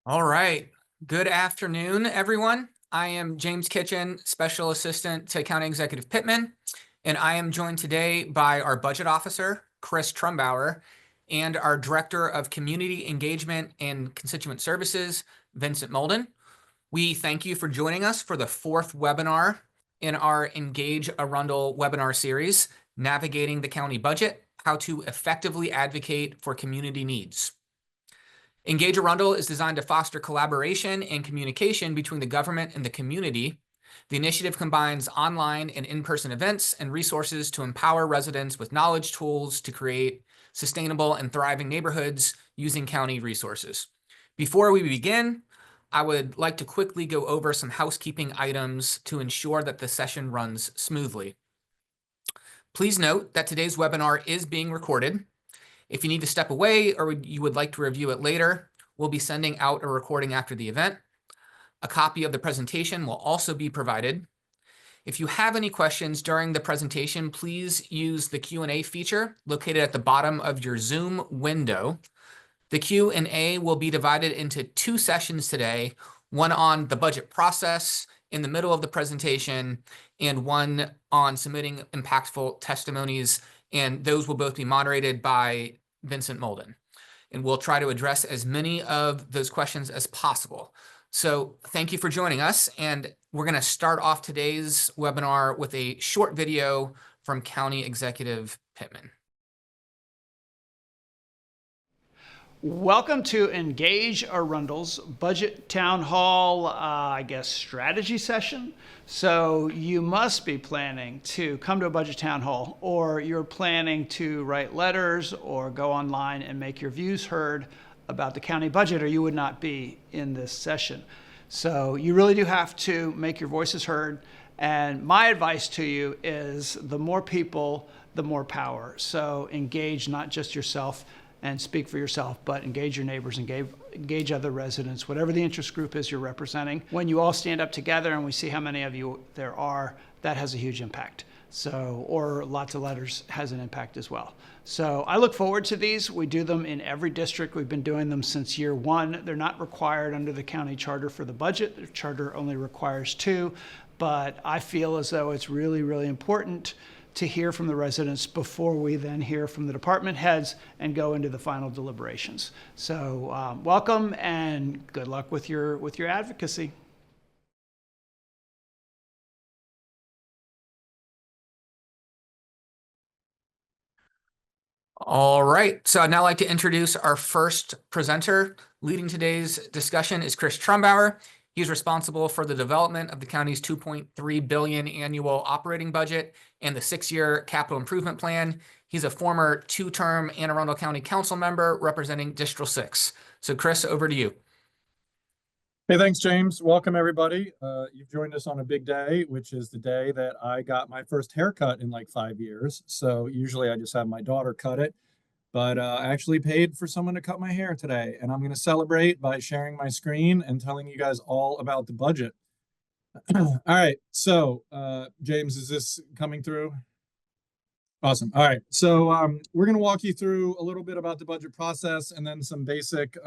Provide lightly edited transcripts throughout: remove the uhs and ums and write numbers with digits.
All right. Good afternoon, everyone. I am James Kitchen, Special Assistant to County Executive Pittman, and I am joined today by our Budget Officer, Chris Trumbauer, and our Director of Community Engagement and Constituent Services, Vincent Molden. We thank you for joining us for the fourth webinar in our Engage Arundel webinar series, Navigating the County Budget, How to Effectively Advocate for Community Needs. Engage Arundel is designed to foster collaboration and communication between the government and the community. The initiative combines online and in-person events and resources to empower residents with knowledge tools to create sustainable and thriving neighborhoods using county resources. Before we begin, I would like to quickly go over some housekeeping items to ensure that the session runs smoothly. Please note that today's webinar is being recorded. If you need to step away or you would like to review it later, we'll be sending out a recording after the event. A copy of the presentation will also be provided. If you have any questions during the presentation, please use the Q&A feature located at the bottom of your Zoom window. The Q&A will be divided into two sessions today, one on the budget process in the middle of the presentation and one on submitting impactful testimonies, and those will both be moderated by Vincent Molden. And we'll try to address as many of those questions as possible. So thank you for joining us. And we're going to start off today's webinar with a short video from County Executive Pittman. Welcome to Engage Arundel's Budget Town Hall, strategy session. So you must be planning to come to a Budget Town Hall, or you're planning to write letters or go online and make your views heard about the county budget, or you would not be in this session. So you really do have to make your voices heard. And my advice to you is the more people, the more power. So engage not just yourself and speak for yourself, but engage your neighbors, engage other residents, whatever the interest group is you're representing. When you all stand up together and we see how many of you there are, that has a huge impact. So, or lots of letters has an impact as well. So I look forward to these. We do them in every district. We've been doing them since year one. They're not required under the county charter for the budget. The charter only requires 2, but I feel as though it's really, really important to hear from the residents before we then hear from the department heads and go into the final deliberations. So welcome and good luck with your advocacy. All right, so I'd now like to introduce our first presenter. Leading today's discussion is Chris Trumbauer. He's responsible for the development of the county's $2.3 billion annual operating budget and the 6-year capital improvement plan. He's a former 2-term Anne Arundel County Council member representing District 6. So Chris, over to you. Hey, thanks, James. Welcome, everybody. You've joined us on a big day, which is the day that I got my first haircut in like 5 years. So usually I just have my daughter cut it, but I actually paid for someone to cut my hair today. And I'm going to celebrate by sharing my screen and telling you guys all about the budget. All right. So, James, is this coming through? Awesome. All right. So we're going to walk you through a little bit about the budget process and then some basic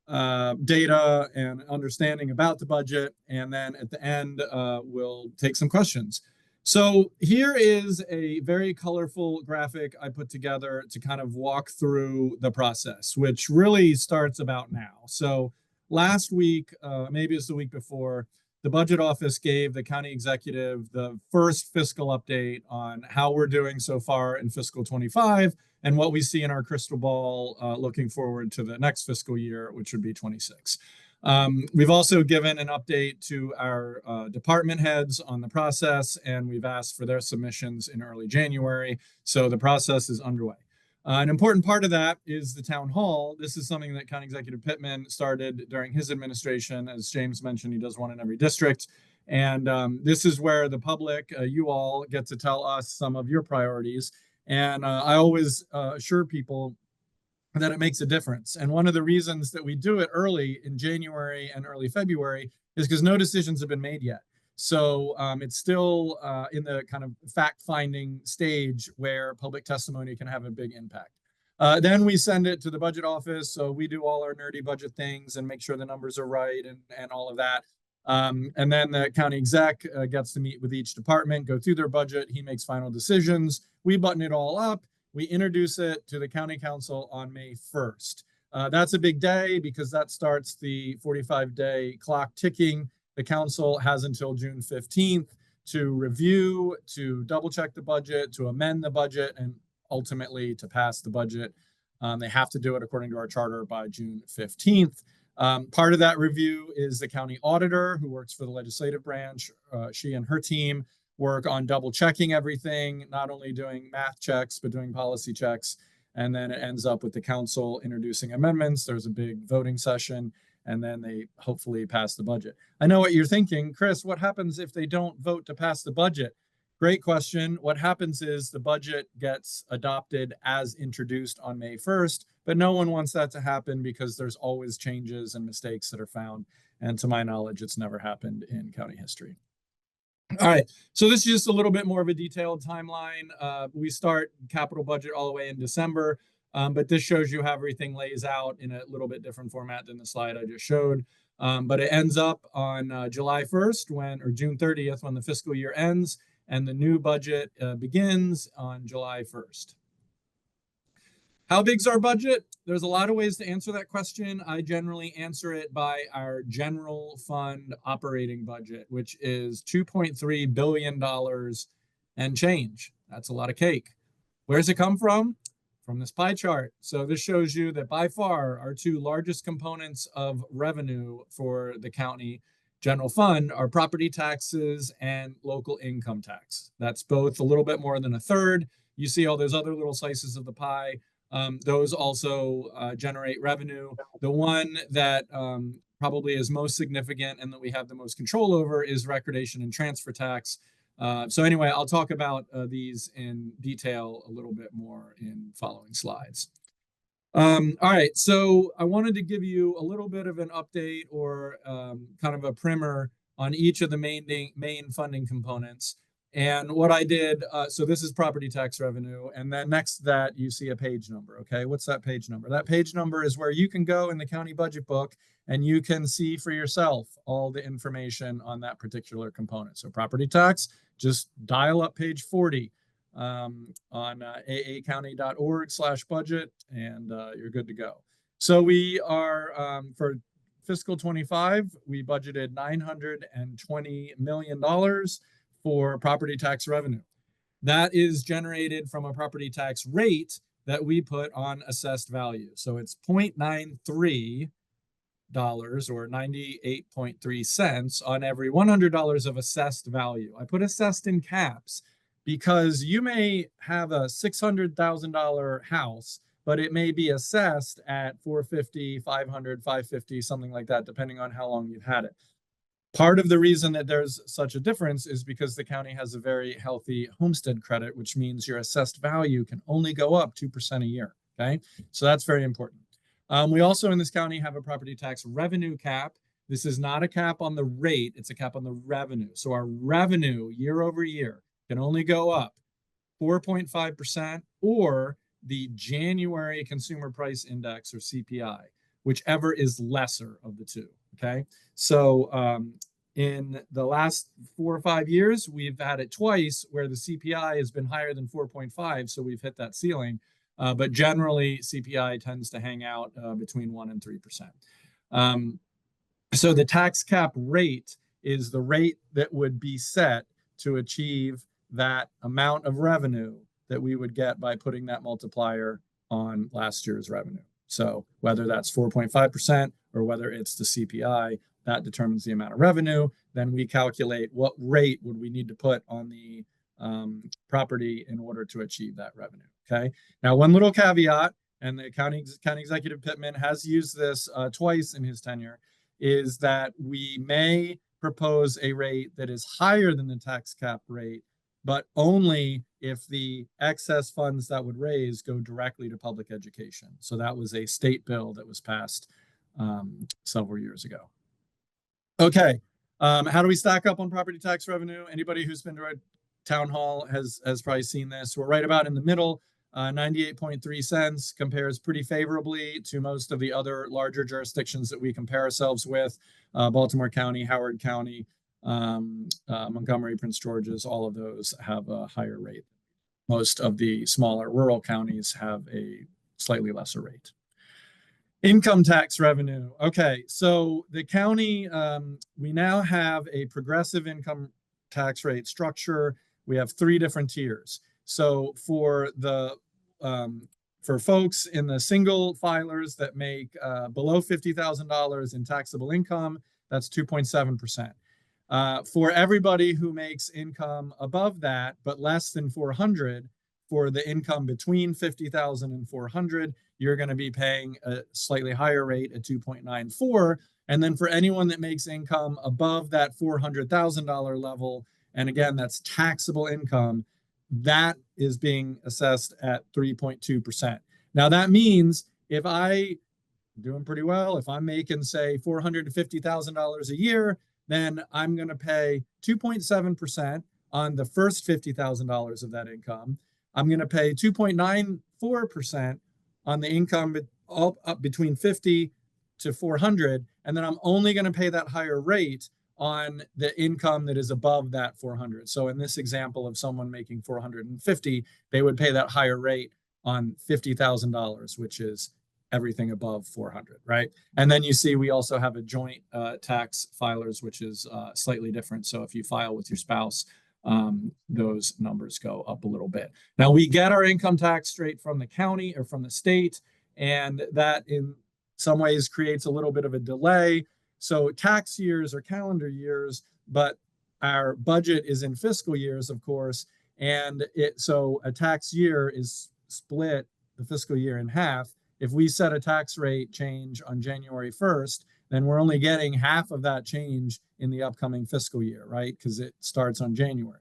data and understanding about the budget. And then at the end, we'll take some questions. So here is a very colorful graphic I put together to kind of walk through the process, which really starts about now. So last week, maybe it's the week before, the budget office gave the county executive the first fiscal update on how we're doing so far in fiscal 25 and what we see in our crystal ball looking forward to the next fiscal year, which would be 26. We've also given an update to our department heads on the process, and we've asked for their submissions in early January. So the process is underway. An important part of that is the town hall. This is something that County Executive Pittman started during his administration. As James mentioned, he does one in every district. And this is where the public, you all, get to tell us some of your priorities. And I always assure people that it makes a difference. And one of the reasons that we do it early in January and early February is because no decisions have been made yet. So it's still in the kind of fact-finding stage where public testimony can have a big impact. Then we send it to the budget office. So we do all our nerdy budget things and make sure the numbers are right and all of that. And then the county exec gets to meet with each department, go through their budget. He makes final decisions. We button it all up. We introduce it to the county council on May 1st. That's a big day because that starts the 45-day clock ticking. The council has until June 15th to review, to double check the budget, to amend the budget, and ultimately to pass the budget. They have to do it according to our charter by June 15th. Part of that review is the county auditor who works for the legislative branch. She and her team work on double checking everything, not only doing math checks, but doing policy checks. And then it ends up with the council introducing amendments. There's a big voting session, and then they hopefully pass the budget. I know what you're thinking, Chris, what happens if they don't vote to pass the budget? Great question. What happens is the budget gets adopted as introduced on May 1st, but no one wants that to happen because there's always changes and mistakes that are found. And to my knowledge, it's never happened in county history. All right, so this is just a little bit more of a detailed timeline. We start capital budget all the way in December, but this shows you how everything lays out in a little bit different format than the slide I just showed. But it ends up on July 1st or June 30th when the fiscal year ends, and the new budget begins on July 1st. How big's our budget? There's a lot of ways to answer that question. I generally answer it by our general fund operating budget, which is $2.3 billion and change. That's a lot of cake. Where's it come from? From this pie chart. So this shows you that by far our two largest components of revenue for the county general fund are property taxes and local income tax. That's both a little bit more than a third. You see all those other little slices of the pie. Those also generate revenue. The one that probably is most significant and that we have the most control over is recordation and transfer tax. So anyway, I'll talk about these in detail a little bit more in following slides. All right, so I wanted to give you a little bit of an update or kind of a primer on each of the main funding components. And what I did, so this is property tax revenue, and then next to that you see a page number, okay? What's that page number? That page number is where you can go in the county budget book and you can see for yourself all the information on that particular component. So property tax, just dial up page 40 on aacounty.org/budget, and you're good to go. So we are, for fiscal 25, we budgeted $920 million for property tax revenue. That is generated from a property tax rate that we put on assessed value. So it's $0.93 or 98.3 cents on every $100 of assessed value. I put assessed in caps because you may have a $600,000 house, but it may be assessed at $450, $500, $550, something like that, depending on how long you've had it. Part of the reason that there's such a difference is because the county has a very healthy homestead credit, which means your assessed value can only go up 2% a year, okay? So that's very important. We also in this county have a property tax revenue cap. This is not a cap on the rate, it's a cap on the revenue. So our revenue year over year can only go up 4.5% or the January Consumer Price Index or CPI, whichever is lesser of the two, okay? So in the last 4 or 5 years, we've had it twice where the CPI has been higher than 4.5, so we've hit that ceiling. But generally, CPI tends to hang out between 1% and 3%. So the tax cap rate is the rate that would be set to achieve that amount of revenue that we would get by putting that multiplier on last year's revenue. So whether that's 4.5% or whether it's the CPI, that determines the amount of revenue. Then we calculate what rate would we need to put on the property in order to achieve that revenue, okay? Now, one little caveat, and the County Executive Pittman has used this twice in his tenure, is that we may propose a rate that is higher than the tax cap rate, but only if the excess funds that would raise go directly to public education. So that was a state bill that was passed several years ago. Okay, how do we stack up on property tax revenue? Anybody who's been to a town hall has probably seen this. We're right about in the middle 98.3 cents compares pretty favorably to most of the other larger jurisdictions that we compare ourselves with. Baltimore County, Howard County, Montgomery, Prince George's, all of those have a higher rate. Most of the smaller rural counties have a slightly lesser rate. Income tax revenue. Okay, so the county, we now have a progressive income tax rate structure. We have 3 different tiers. So for the for folks in the single filers that make below $50,000 in taxable income, that's 2.7%. For everybody who makes income above that, but less than 400, for the income between 50,000 and 400, you're going to be paying a slightly higher rate at 2.94. And then for anyone that makes income above that $400,000 level, and again, that's taxable income, that is being assessed at 3.2%. Now that means if I'm doing pretty well, if I'm making say $450,000 a year, then I'm going to pay 2.7% on the first $50,000 of that income. I'm going to pay 2.94% on the income all up between 50 to 400, and then I'm only going to pay that higher rate on the income that is above that 400. So in this example of someone making 450, they would pay that higher rate on $50,000, which is everything above 400, right? And then you see we also have a joint tax filers, which is slightly different. So if you file with your spouse, those numbers go up a little bit. Now we get our income tax straight from the county or from the state, and that in some ways creates a little bit of a delay. So tax years are calendar years, but our budget is in fiscal years, of course. And so a tax year is split the fiscal year in half. If we set a tax rate change on January 1st, then we're only getting half of that change in the upcoming fiscal year, right? Because it starts on January.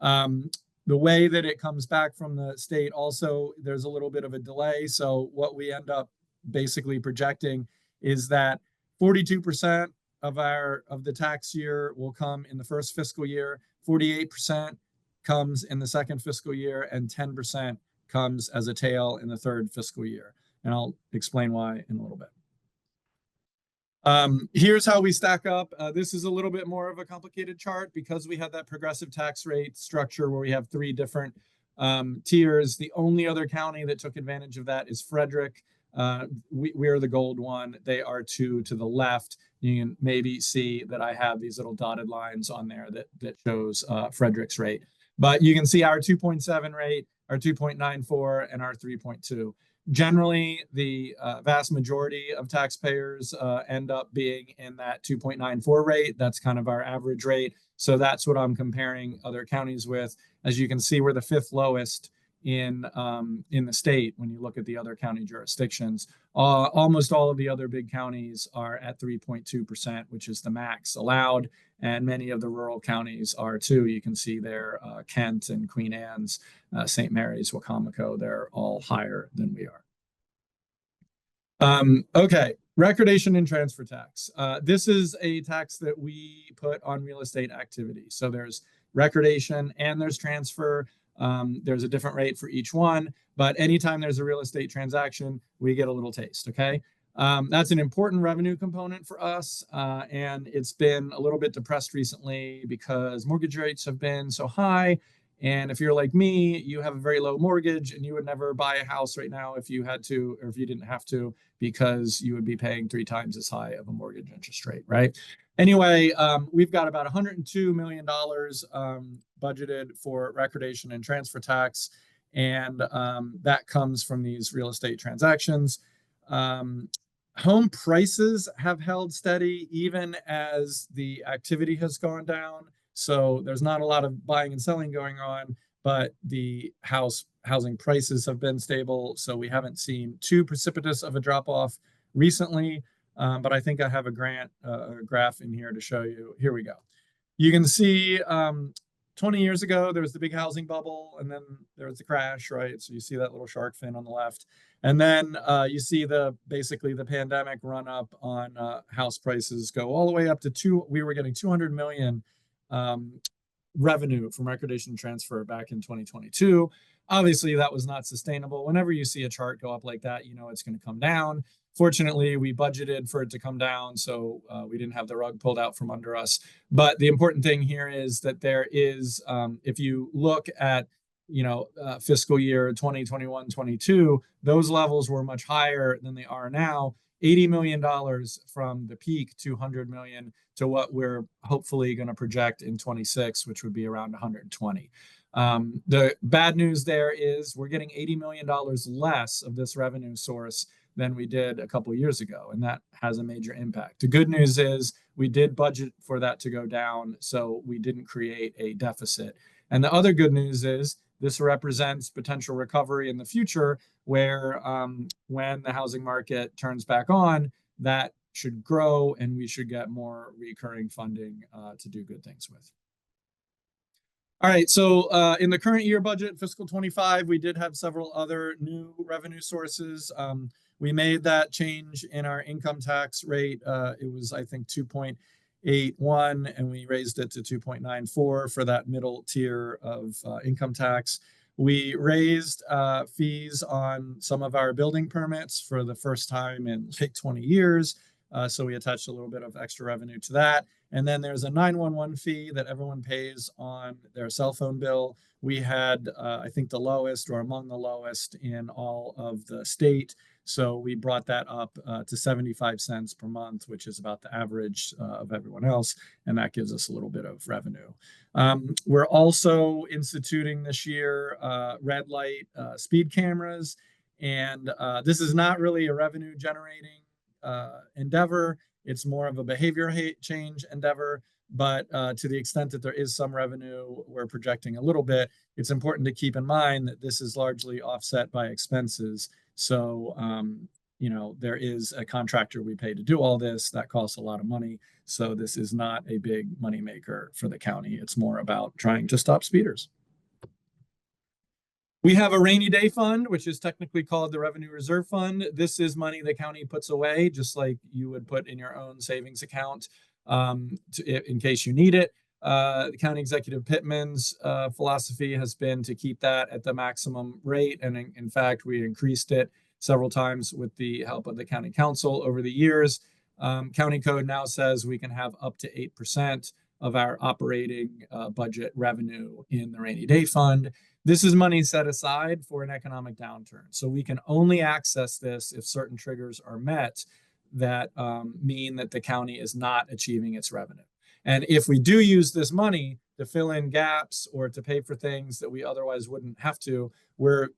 The way that it comes back from the state also, there's a little bit of a delay. So what we end up basically projecting is that 42% of the tax year will come in the first fiscal year, 48% comes in the second fiscal year, and 10% comes as a tail in the third fiscal year. And I'll explain why in a little bit. Here's how we stack up. This is a little bit more of a complicated chart because we have that progressive tax rate structure where we have 3 different tiers. The only other county that took advantage of that is Frederick. We're the gold one. They are 2 to the left. You can maybe see that I have these little dotted lines on there that shows Frederick's rate. But you can see our 2.7 rate, our 2.94, and our 3.2. Generally, the vast majority of taxpayers end up being in that 2.94 rate. That's kind of our average rate. So that's what I'm comparing other counties with. As you can see, we're the 5th lowest in the state when you look at the other county jurisdictions. Almost all of the other big counties are at 3.2%, which is the max allowed. And many of the rural counties are too. You can see there, Kent and Queen Anne's, St. Mary's, Wacomico, they're all higher than we are. Okay, recordation and transfer tax. This is a tax that we put on real estate activity. So there's recordation and there's transfer. There's a different rate for each one, but anytime there's a real estate transaction, we get a little taste, okay? That's an important revenue component for us, and it's been a little bit depressed recently because mortgage rates have been so high. And if you're like me, you have a very low mortgage and you would never buy a house right now if you had to, or if you didn't have to, because you would be paying 3 times as high of a mortgage interest rate, right? Anyway, we've got about $102 million budgeted for recordation and transfer tax, and that comes from these real estate transactions. Home prices have held steady even as the activity has gone down. So there's not a lot of buying and selling going on, but the housing prices have been stable. So we haven't seen too precipitous of a drop off recently. But I think I have a graph in here to show you. Here we go. You can see 20 years ago, there was the big housing bubble, and then there was the crash, right? So you see that little shark fin on the left. And then you see basically the pandemic run up on house prices go all the way up to we were getting 200 million revenue from recordation and transfer back in 2022. Obviously, that was not sustainable. Whenever you see a chart go up like that, you know it's going to come down. Fortunately, we budgeted for it to come down, so we didn't have the rug pulled out from under us. But the important thing here is that there is, if you look at, fiscal year 2021, 22, those levels were much higher than they are now. $80 million from the peak, 200 million to what we're hopefully going to project in 26, which would be around 120. The bad news there is we're getting $80 million less of this revenue source than we did a couple of years ago, and that has a major impact. The good news is we did budget for that to go down, so we didn't create a deficit. And the other good news is this represents potential recovery in the future where when the housing market turns back on, that should grow and we should get more recurring funding to do good things with. All right, so in the current year budget, fiscal 25, we did have several other new revenue sources. We made that change in our income tax rate. It was, I think, 2.81, and we raised it to 2.94 for that middle tier of income tax. We raised fees on some of our building permits for the first time in like 20 years. So we attached a little bit of extra revenue to that. And then there's a 911 fee that everyone pays on their cell phone bill. We had, I think, the lowest or among the lowest in all of the state. So we brought that up to 75 cents per month, which is about the average of everyone else. And that gives us a little bit of revenue. We're also instituting this year red light speed cameras. And this is not really a revenue generating endeavor. It's more of a behavior change endeavor. But to the extent that there is some revenue, we're projecting a little bit. It's important to keep in mind that this is largely offset by expenses. So, there is a contractor we pay to do all this. That costs a lot of money. So this is not a big moneymaker for the county. It's more about trying to stop speeders. We have a rainy day fund, which is technically called the Revenue Reserve Fund. This is money the county puts away, just like you would put in your own savings account in case you need it. The County Executive Pittman's philosophy has been to keep that at the maximum rate. And in fact, we increased it several times with the help of the County Council over the years. County Code now says we can have up to 8% of our operating budget revenue in the rainy day fund. This is money set aside for an economic downturn. So we can only access this if certain triggers are met that mean that the county is not achieving its revenue. And if we do use this money to fill in gaps or to pay for things that we otherwise wouldn't have to, we're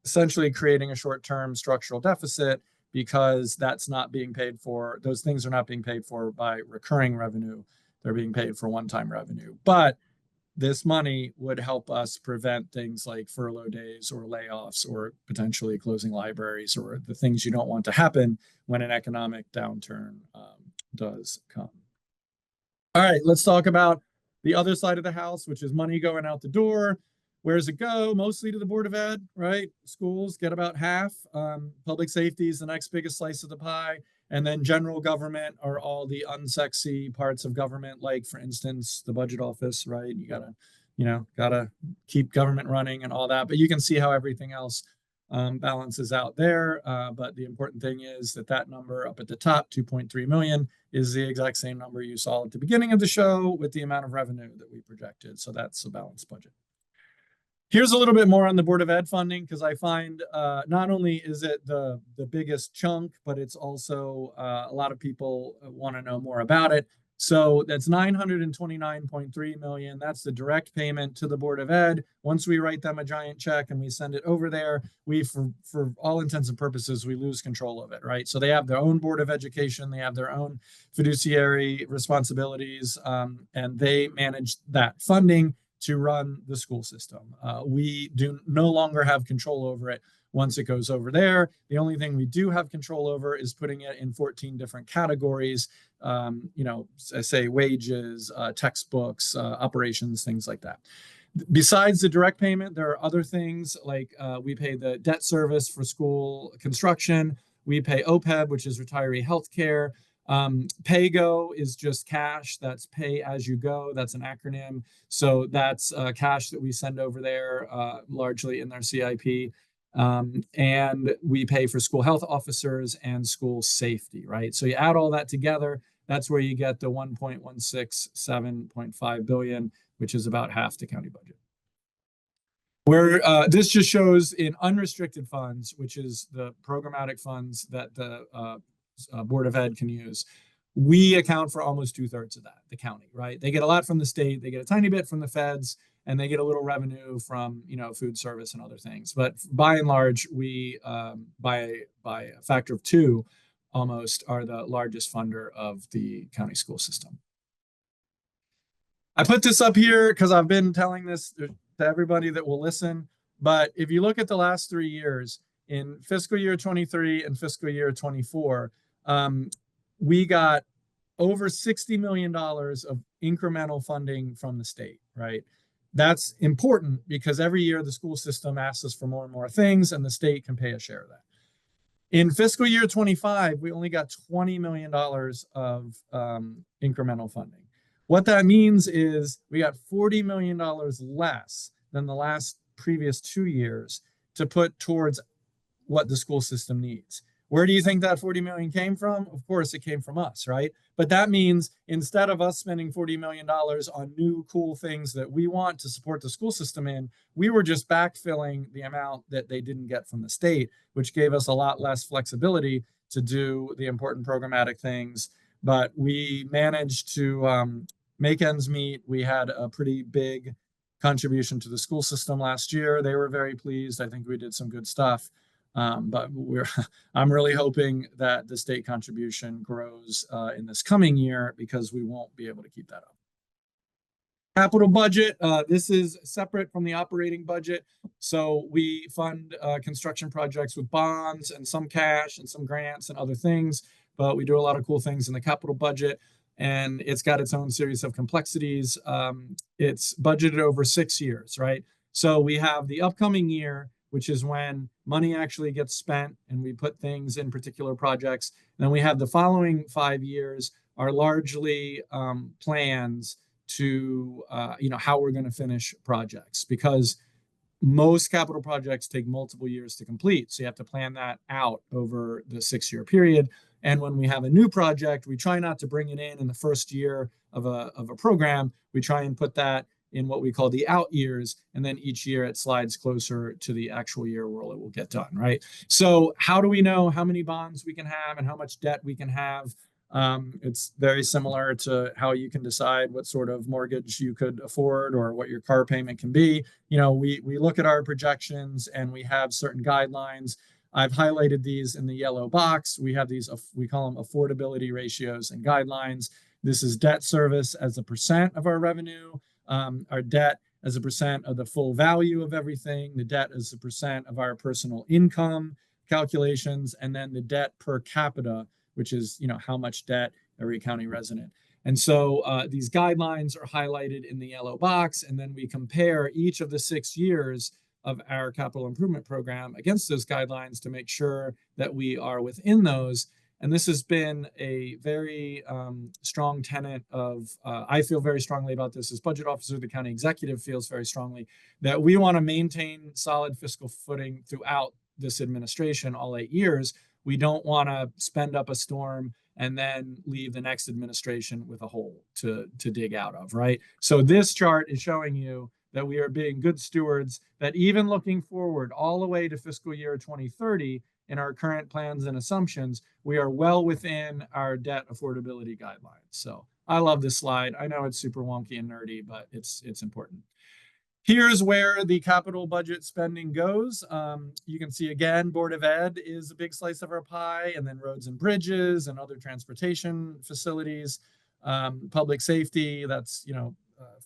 essentially creating a short-term structural deficit because that's not being paid for. Those things are not being paid for by recurring revenue. They're being paid for one-time revenue. But this money would help us prevent things like furlough days or layoffs or potentially closing libraries or the things you don't want to happen when an economic downturn does come. All right, let's talk about the other side of the house, which is money going out the door. Where does it go? Mostly to the Board of Ed, right? Schools get about half. Public safety is the next biggest slice of the pie. And then general government are all the unsexy parts of government, like, for instance, the budget office, right? You gotta keep government running and all that. But you can see how everything else balances out there. But the important thing is that number up at the top, 2.3 million, is the exact same number you saw at the beginning of the show with the amount of revenue that we projected. So that's a balanced budget. Here's a little bit more on the Board of Ed funding, because I find not only is it the biggest chunk, but it's also a lot of people want to know more about it. So that's 929.3 million. That's the direct payment to the Board of Ed. Once we write them a giant check and we send it over there, for all intents and purposes, we lose control of it, right? So they have their own Board of Education. They have their own fiduciary responsibilities, and they manage that funding to run the school system. We do no longer have control over it once it goes over there. The only thing we do have control over is putting it in 14 different categories, say wages, textbooks, operations, things like that. Besides the direct payment, there are other things like we pay the debt service for school construction. We pay OPEB, which is retiree health care. PayGo is just cash. That's pay as you go. That's an acronym. So that's cash that we send over there, largely in their CIP. And we pay for school health officers and school safety, right? So you add all that together, that's where you get the 1.167.5 billion, which is about half the county budget. Where this just shows in unrestricted funds, which is the programmatic funds that the Board of Ed can use, we account for almost 2/3 of that, the county, right? They get a lot from the state, they get a tiny bit from the feds, and they get a little revenue from, food service and other things. But by and large, we, by a factor of 2, almost are the largest funder of the county school system. I put this up here because I've been telling this to everybody that will listen. But if you look at the last 3 years, in fiscal year 23 and fiscal year 24, we got over $60 million of incremental funding from the state, right? That's important because every year the school system asks us for more and more things, and the state can pay a share of that. In fiscal year 25, we only got $20 million of incremental funding. What that means is we got $40 million less than the previous 2 years to put towards what the school system needs. Where do you think that 40 million came from? Of course, it came from us, right? But that means instead of us spending $40 million on new cool things that we want to support the school system in, we were just backfilling the amount that they didn't get from the state, which gave us a lot less flexibility to do the important programmatic things. But we managed to make ends meet. We had a pretty big contribution to the school system last year. They were very pleased. I think we did some good stuff. But I'm really hoping that the state contribution grows in this coming year, because we won't be able to keep that up. Capital budget, this is separate from the operating budget. So we fund construction projects with bonds and some cash and some grants and other things, but we do a lot of cool things in the capital budget, and it's got its own series of complexities. It's budgeted over 6 years, right? So we have the upcoming year, which is when money actually gets spent and we put things in particular projects. And then we have the following 5 years are largely plans to, how we're going to finish projects, because most capital projects take multiple years to complete. So you have to plan that out over the 6-year period. And when we have a new project, we try not to bring it in the first year of a program. We try and put that in what we call the out years, and then each year it slides closer to the actual year where it will get done, right? So how do we know how many bonds we can have and how much debt we can have? It's very similar to how you can decide what sort of mortgage you could afford or what your car payment can be. We look at our projections and we have certain guidelines. I've highlighted these in the yellow box. We have these, we call them affordability ratios and guidelines. This is debt service as a percent of our revenue. Our debt as a percent of the full value of everything, the debt as a percent of our personal income calculations, and then the debt per capita, which is, how much debt every county resident. And so these guidelines are highlighted in the yellow box, and then we compare each of the 6 years of our capital improvement program against those guidelines to make sure that we are within those. And this has been a very strong tenet of, I feel very strongly about this as budget officer, the county executive feels very strongly that we want to maintain solid fiscal footing throughout this administration, all 8 years. We don't want to spend up a storm and then leave the next administration with a hole to dig out of, right? So this chart is showing you that we are being good stewards, that even looking forward all the way to fiscal year 2030, in our current plans and assumptions, we are well within our debt affordability guidelines. So I love this slide. I know it's super wonky and nerdy, but it's important. Here's where the capital budget spending goes. You can see again, Board of Ed is a big slice of our pie, and then roads and bridges and other transportation facilities, public safety, that's,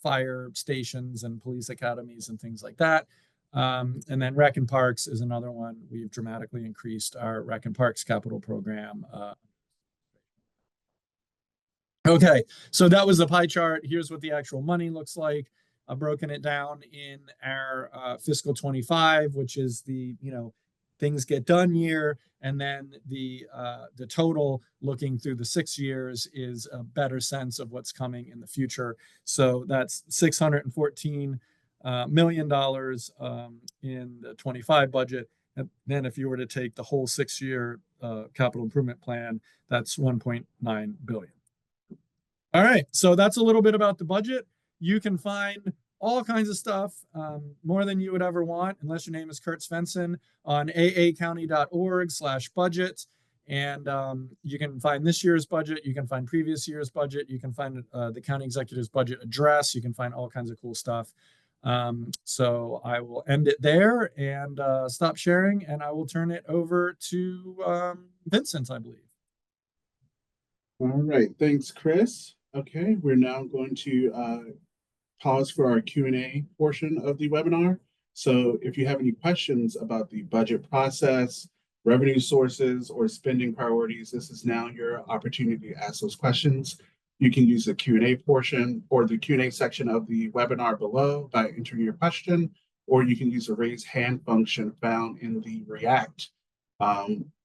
fire stations and police academies and things like that. And then Rec and Parks is another one. We've dramatically increased our Rec and Parks capital program. Okay, so that was the pie chart. Here's what the actual money looks like. I've broken it down in our fiscal 25, which is the things get done year, and then the total looking through the 6 years is a better sense of what's coming in the future. So that's $614 million in the 25 budget. And then if you were to take the whole 6-year capital improvement plan, that's 1.9 billion. All right, so that's a little bit about the budget. You can find all kinds of stuff, more than you would ever want, unless your name is Kurt Svensson, on aacounty.org/budget. And you can find this year's budget. You can find previous year's budget. You can find the county executive's budget address. You can find all kinds of cool stuff. So I will end it there and stop sharing, and I will turn it over to Vincent, I believe. All right, thanks, Chris. Okay, we're now going to pause for our Q&A portion of the webinar. So if you have any questions about the budget process, revenue sources, or spending priorities, this is now your opportunity to ask those questions. You can use the Q&A portion or the Q&A section of the webinar below by entering your question, or you can use the raise hand function found in the React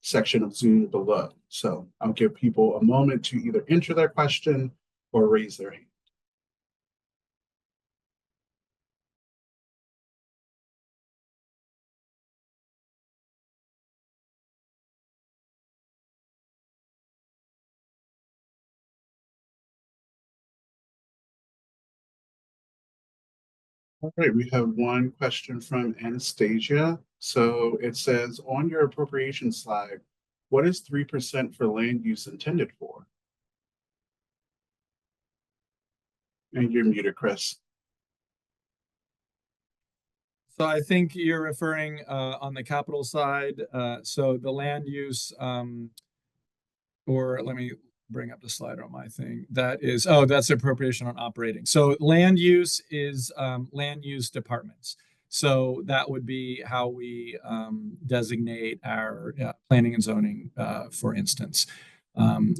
section of Zoom below. So I'll give people a moment to either enter their question or raise their hand. All right, we have one question from Anastasia. So it says, on your appropriation slide, what is 3% for land use intended for? And you're muted, Chris. So I think you're referring on the capital side. So the land use, or let me bring up the slide on my thing. That is, oh, that's appropriation on operating. So land use is land use departments. So that would be how we designate our planning and zoning, for instance.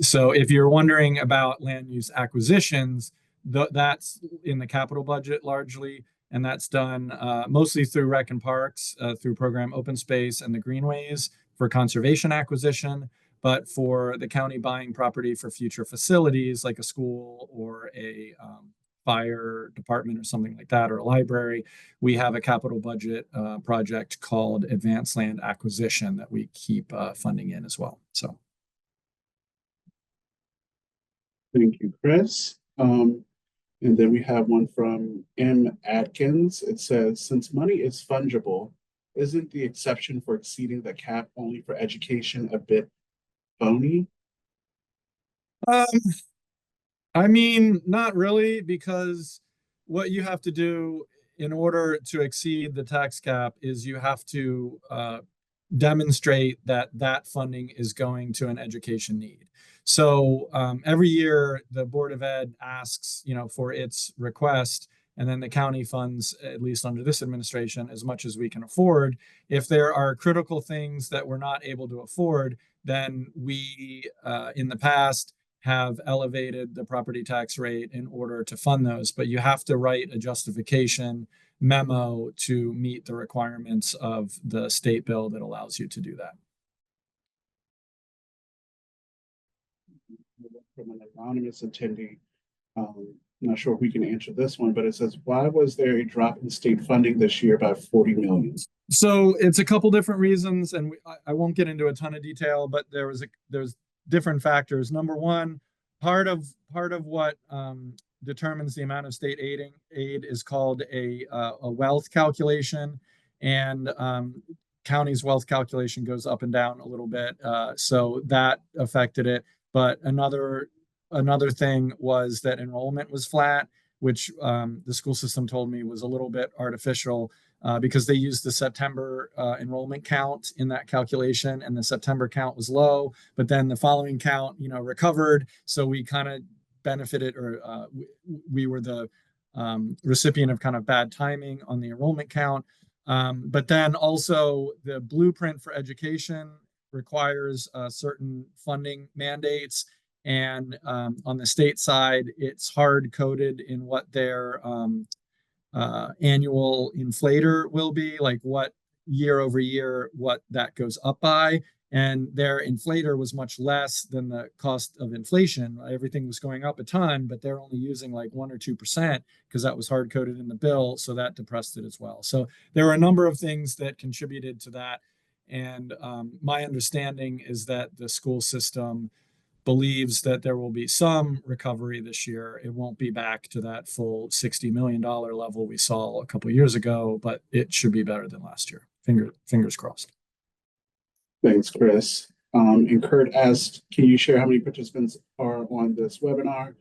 So if you're wondering about land use acquisitions, that's in the capital budget largely, and that's done mostly through Rec and Parks, through program Open Space and the Greenways for conservation acquisition. But for the county buying property for future facilities like a school or a fire department or something like that, or a library, we have a capital budget project called Advanced Land Acquisition that we keep funding in as well. So. Thank you, Chris. And then we have one from M. Atkins. It says, since money is fungible, isn't the exception for exceeding the cap only for education a bit phony? I mean, not really, because what you have to do in order to exceed the tax cap is you have to demonstrate that that funding is going to an education need. So every year the Board of Ed asks, for its request, and then the county funds, at least under this administration, as much as we can afford. If there are critical things that we're not able to afford, then we, in the past, have elevated the property tax rate in order to fund those. But you have to write a justification memo to meet the requirements of the state bill that allows you to do that. From an anonymous attendee, I'm not sure if we can answer this one, but it says, why was there a drop in state funding this year by 40 million? So it's a couple different reasons, and I won't get into a ton of detail, but there's different factors. Number one, part of what determines the amount of state aid is called a wealth calculation, and county's wealth calculation goes up and down a little bit, so that affected it. But another thing was that enrollment was flat, which the school system told me was a little bit artificial, because they used the September enrollment count in that calculation, and the September count was low, but then the following count, recovered. So we kind of benefited, or we were the recipient of kind of bad timing on the enrollment count. But then also the blueprint for education requires certain funding mandates. And on the state side, it's hard coded in what their annual inflator will be, like what year over year what that goes up by. And their inflator was much less than the cost of inflation. Everything was going up a ton, but they're only using like 1 or 2% because that was hard coded in the bill. So that depressed it as well. So there were a number of things that contributed to that. And my understanding is that the school system believes that there will be some recovery this year. It won't be back to that full $60 million level we saw a couple of years ago, but it should be better than last year. Fingers crossed. Thanks, Chris. And Kurt asked, can you share how many participants are on this webinar?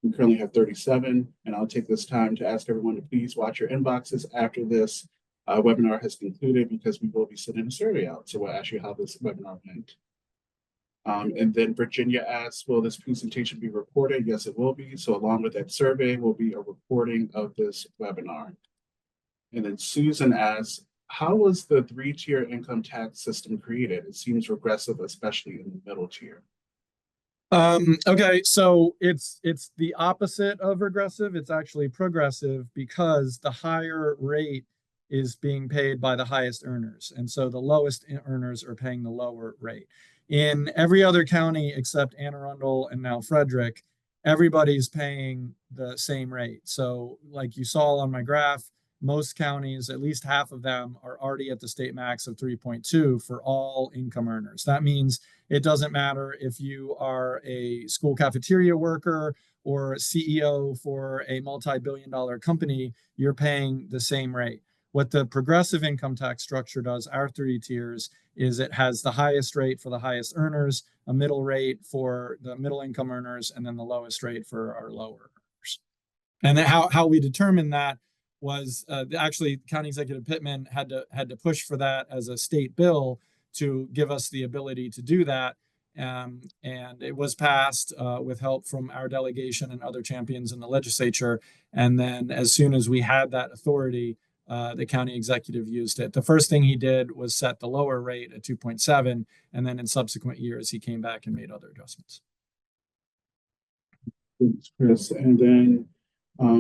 We currently have 37, and I'll take this time to ask everyone to please watch your inboxes after this webinar has concluded, because we will be sending a survey out. So we'll ask you how this webinar went. And then Virginia asks, will this presentation be recorded? Yes, it will be. So along with that survey will be a recording of this webinar. And then Susan asks, how was the 3-tier income tax system created? It seems regressive, especially in the middle tier. Okay, so it's the opposite of regressive. It's actually progressive, because the higher rate is being paid by the highest earners. And so the lowest earners are paying the lower rate. In every other county except Anne Arundel and now Frederick, everybody's paying the same rate. So like you saw on my graph, most counties, at least half of them, are already at the state max of 3.2 for all income earners. That means it doesn't matter if you are a school cafeteria worker or a CEO for a multi-billion-dollar company, you're paying the same rate. What the progressive income tax structure does, our 3 tiers, is it has the highest rate for the highest earners, a middle rate for the middle income earners, and then the lowest rate for our lower earners. And then how we determine that was actually County Executive Pittman had to push for that as a state bill to give us the ability to do that. And it was passed with help from our delegation and other champions in the legislature. And then as soon as we had that authority, the county executive used it. The first thing he did was set the lower rate at 2.7. And then in subsequent years, he came back and made other adjustments. Thanks, Chris. And then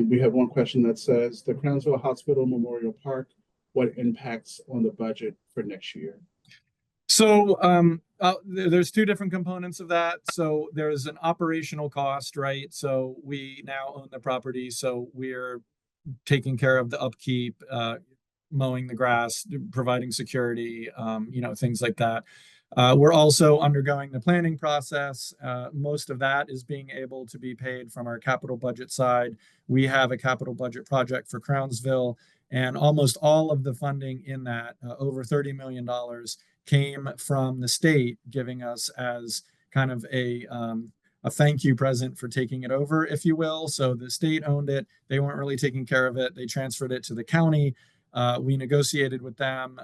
we have one question that says, the Crownsville Hospital Memorial Park, what impacts on the budget for next year? So there's 2 different components of that. So there's an operational cost, right? So we now own the property, so we're taking care of the upkeep, mowing the grass, providing security, things like that. We're also undergoing the planning process. Most of that is being able to be paid from our capital budget side. We have a capital budget project for Crownsville, and almost all of the funding in that, over $30 million, came from the state, giving us as kind of a thank you present for taking it over, if you will. So the state owned it. They weren't really taking care of it. They transferred it to the county. We negotiated with them,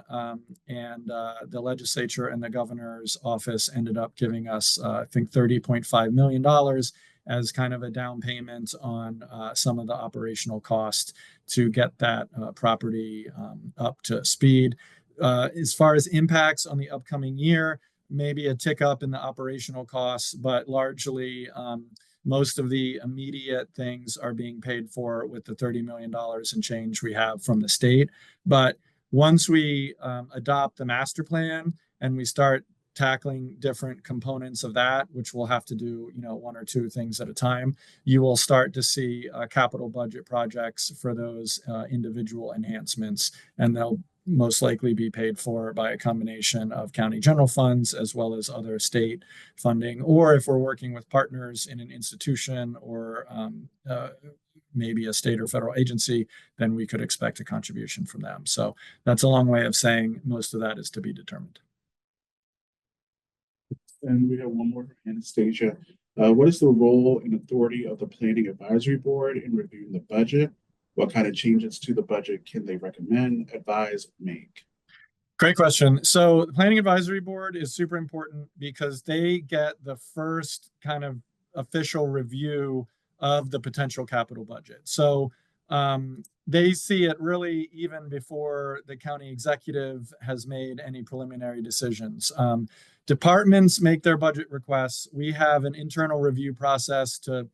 and the legislature and the governor's office ended up giving us, I think, $30.5 million as kind of a down payment on some of the operational costs to get that property up to speed. As far as impacts on the upcoming year, maybe a tick up in the operational costs, but largely most of the immediate things are being paid for with the $30 million and change we have from the state. But once we adopt the master plan and we start tackling different components of that, which we'll have to do, 1 or 2 things at a time, you will start to see capital budget projects for those individual enhancements, and they'll most likely be paid for by a combination of county general funds as well as other state funding, or if we're working with partners in an institution or maybe a state or federal agency, then we could expect a contribution from them. So that's a long way of saying most of that is to be determined. And we have one more from Anastasia. What is the role and authority of the Planning Advisory Board in reviewing the budget? What kind of changes to the budget can they recommend, advise, make? Great question. So the Planning Advisory Board is super important because they get the first kind of official review of the potential capital budget. So they see it really even before the county executive has made any preliminary decisions. Departments make their budget requests. We have an internal review process to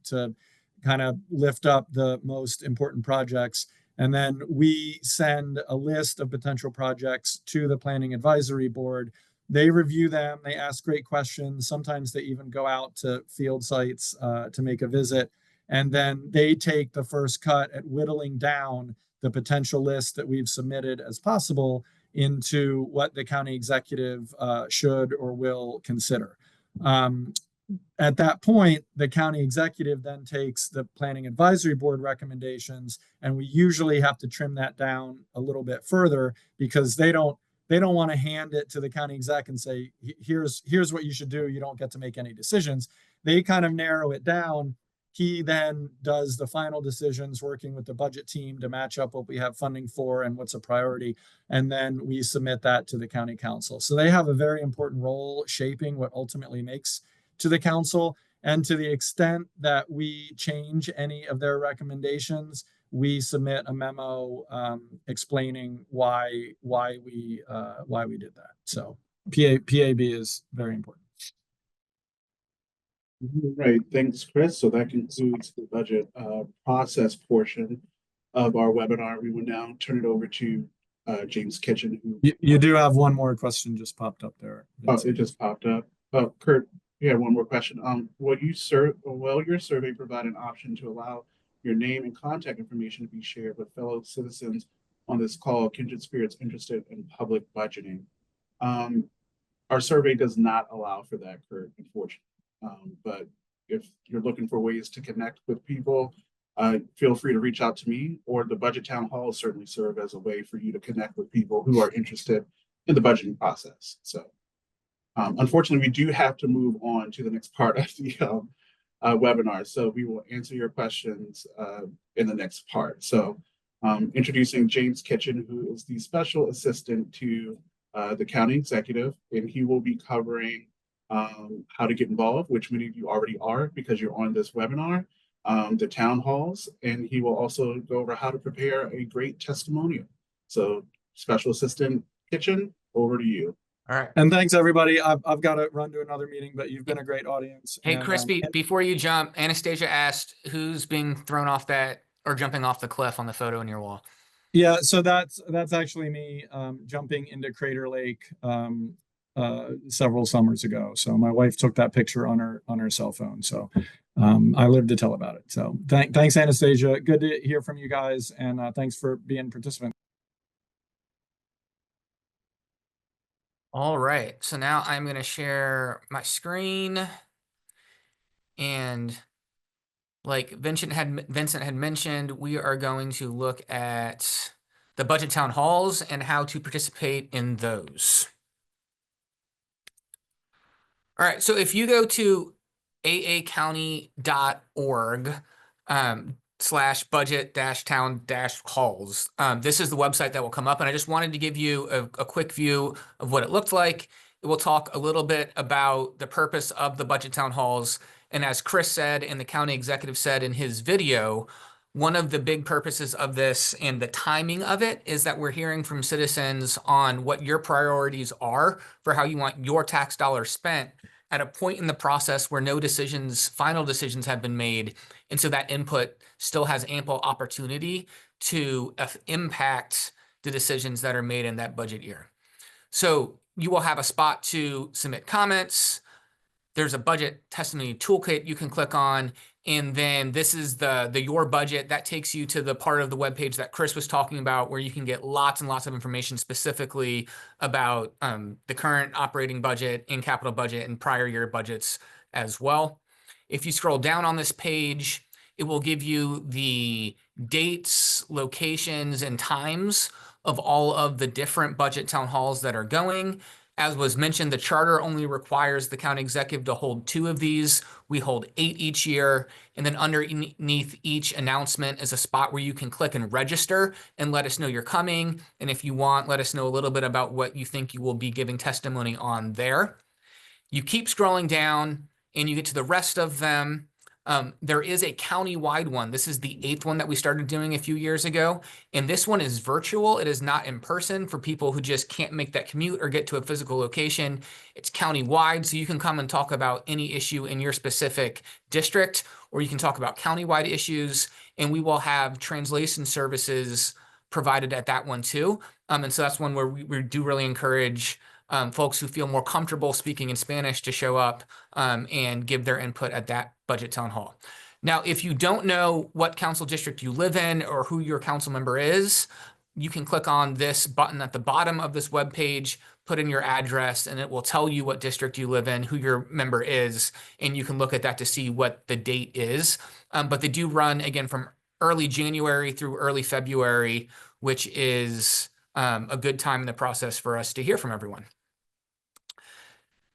kind of lift up the most important projects. And then we send a list of potential projects to the Planning Advisory Board. They review them, they ask great questions. Sometimes they even go out to field sites to make a visit. And then they take the first cut at whittling down the potential list that we've submitted as possible into what the county executive should or will consider. At that point, the county executive then takes the Planning Advisory Board recommendations, and we usually have to trim that down a little bit further because they don't want to hand it to the county exec and say, here's what you should do. You don't get to make any decisions. They kind of narrow it down. He then does the final decisions, working with the budget team to match up what we have funding for and what's a priority. And then we submit that to the county council. So they have a very important role shaping what ultimately makes to the council. And to the extent that we change any of their recommendations, we submit a memo explaining why we did that. So PAB is very important. Right, thanks, Chris. So that concludes the budget process portion of our webinar. We will now turn it over to James Kitchen. You do have one more question just popped up there. Oh, it just popped up. Oh, Kurt, you have one more question. Will your survey provide an option to allow your name and contact information to be shared with fellow citizens on this call, kindred spirits interested in public budgeting? Our survey does not allow for that, Kurt, unfortunately. But if you're looking for ways to connect with people, feel free to reach out to me, or the Budget Town Hall certainly serve as a way for you to connect with people who are interested in the budgeting process. So unfortunately, we do have to move on to the next part of the webinar. So we will answer your questions in the next part. So introducing James Kitchen, who is the special assistant to the county executive, and he will be covering how to get involved, which many of you already are because you're on this webinar, the town halls, and he will also go over how to prepare a great testimonial. So Special Assistant Kitchen, over to you. All right. And thanks everybody. I've got to run to another meeting, but you've been a great audience. Hey, and, Chris, before you jump, Anastasia asked who's being thrown off that or jumping off the cliff on the photo in your wall. Yeah, so that's actually me jumping into Crater Lake several summers ago. So my wife took that picture on her cell phone. So I live to tell about it. So thanks, Anastasia. Good to hear from you guys, and thanks for being participants. All right, so now I'm going to share my screen, and like Vincent had mentioned, we are going to look at the budget town halls and how to participate in those. All right, so if you go to aacounty.org /budget-town-halls, this is the website that will come up, and I just wanted to give you a quick view of what it looked like. It will talk a little bit about the purpose of the budget town halls, and as Chris said and the county executive said in his video, one of the big purposes of this and the timing of it is that we're hearing from citizens on what your priorities are for how you want your tax dollars spent at a point in the process where no final decisions have been made. And so that input still has ample opportunity to impact the decisions that are made in that budget year. So you will have a spot to submit comments. There's a budget testimony toolkit you can click on. And then this is the Your Budget. That takes you to the part of the webpage that Chris was talking about, where you can get lots and lots of information specifically about the current operating budget and capital budget and prior year budgets as well. If you scroll down on this page, it will give you the dates, locations, and times of all of the different budget town halls that are going. As was mentioned, the charter only requires the county executive to hold 2 of these. We hold 8 each year. And then underneath each announcement is a spot where you can click and register and let us know you're coming. And if you want, let us know a little bit about what you think you will be giving testimony on there. You keep scrolling down and you get to the rest of them. There is a county-wide one. This is the 8th one that we started doing a few years ago. And this one is virtual. It is not in person for people who just can't make that commute or get to a physical location. It's county-wide, so you can come and talk about any issue in your specific district, or you can talk about county-wide issues, and we will have translation services provided at that one too. And so that's one where we do really encourage folks who feel more comfortable speaking in Spanish to show up and give their input at that budget town hall. Now, if you don't know what council district you live in or who your council member is, you can click on this button at the bottom of this web page, put in your address, and it will tell you what district you live in, who your member is, and you can look at that to see what the date is. But they do run, again, from early January through early February, which is a good time in the process for us to hear from everyone.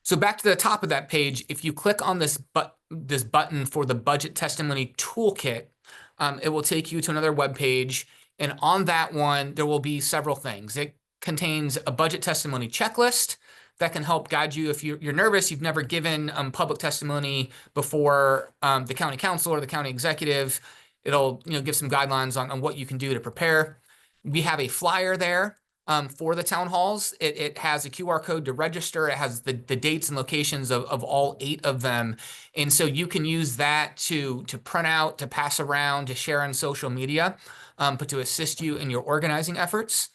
So back to the top of that page, if you click on this button for the Budget Testimony Toolkit, it will take you to another web page. And on that one, there will be several things. It contains a budget testimony checklist that can help guide you if you're nervous, you've never given public testimony before the county council or the county executive. It'll give some guidelines on what you can do to prepare. We have a flyer there for the town halls. It has a QR code to register. It has the dates and locations of all 8 of them. And so you can use that to print out, to pass around, to share on social media, but to assist you in your organizing efforts.